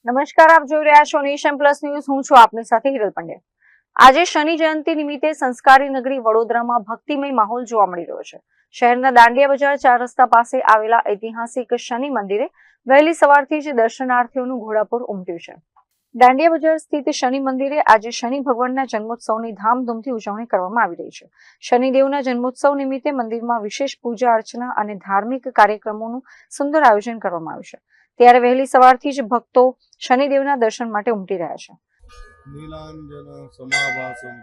નમસ્કાર, આપ જોઈ રહ્યા છો નેશન પ્લસ ન્યૂઝ. હું છું આપની સાથે હિરલ પંડ્યા. આજે શનિ જયંતિ નિમિત્તે સંસ્કારી નગરી વડોદરામાં ભક્તિમય માહોલ જોવા મળી રહ્યો છે. શહેરના દાંડિયા બજાર 4 રસ્તા પાસે આવેલા ઐતિહાસિક શનિ મંદિરે વહેલી સવારથી જ દર્શનાર્થીઓનું ઘોડાપુર ઉમટ્યું છે. દાંડિયા બજાર સ્થિત શનિ મંદિરે આજે શનિ ભગવાનના જન્મોત્સવની ધામધૂમથી ઉજવણી કરવામાં આવી રહી છે. શનિદેવના જન્મોત્સવ નિમિત્તે મંદિરમાં વિશેષ પૂજા અર્ચના અને ધાર્મિક કાર્યક્રમોનું સુંદર આયોજન કરવામાં આવ્યું છે. ત્યારે વહેલી સવારથી જ ભક્તો શનિદેવના દર્શન માટે ઉમટી રહ્યા છે. નીલાંજન સમાભાસમ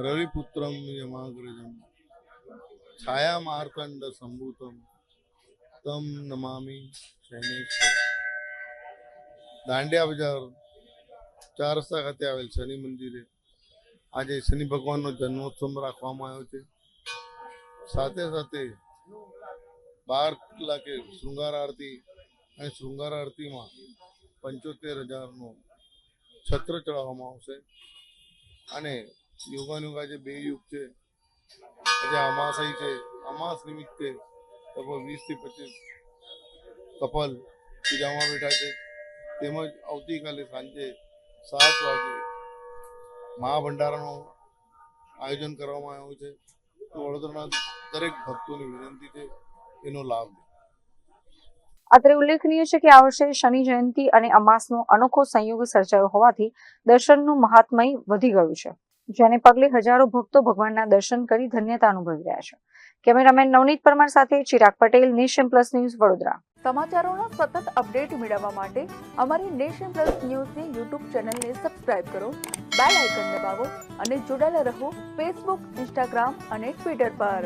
રવિપુત્રમ યમાગ્રજમ છાયા માર્કંડ સંભૂતમ તમ નમામિ શનૈશ્વર. દાંડિયા બજાર 4 રસ્તા ખાતે આવેલ શનિ મંદિરે આજે શનિ ભગવાનનો જન્મોત્સવ રાખવામાં આવ્યો છે. સાથે સાથે 12 કલાકે શૃંગાર આરતી અને શૃંગાર આરતીમાં 75,000નો છત્ર ચડાવવામાં આવશે. અને યુગાનુગ આજે 2 યુગ છે, આજે અમાસય છે. અમાસ નિમિત્તે લગભગ 20 થી 25 કપલ પૂજામાં બેઠા છે. તેમજ આવતીકાલે સાંજે 7 વાગે મહાભંડારાનું આયોજન કરવામાં આવ્યું છે. વડોદરાના દરેક ભક્તોની વિનંતી છે એનો લાભ લે. અત્રે ઉલ્લેખનીય છે કે આ વર્ષે શનિ જયંતિ અને અમાસનો અનોખો સંયોગ સર્જાયો હોવાથી દર્શનનું મહાત્મય વધી ગયું છે, જેને પગલે હજારો ભક્તો ભગવાનના દર્શન કરી ધન્યતા અનુભવી રહ્યા છે. કેમેરામેન નવનીત પરમાર સાથે ચિરાગ પટેલ, નેશન પ્લસ ન્યૂઝ, વડોદરા. સમાચારોનો સતત અપડેટ મેળવવા માટે અમારી નેશન પ્લસ ન્યૂઝની યુટ્યુબ ચેનલને સબસ્ક્રાઇબ કરો, બેલ આઇકન દબાવો અને જોડાયેલા રહો ફેસબુક, ઇન્સ્ટાગ્રામ અને ટ્વિટર પર.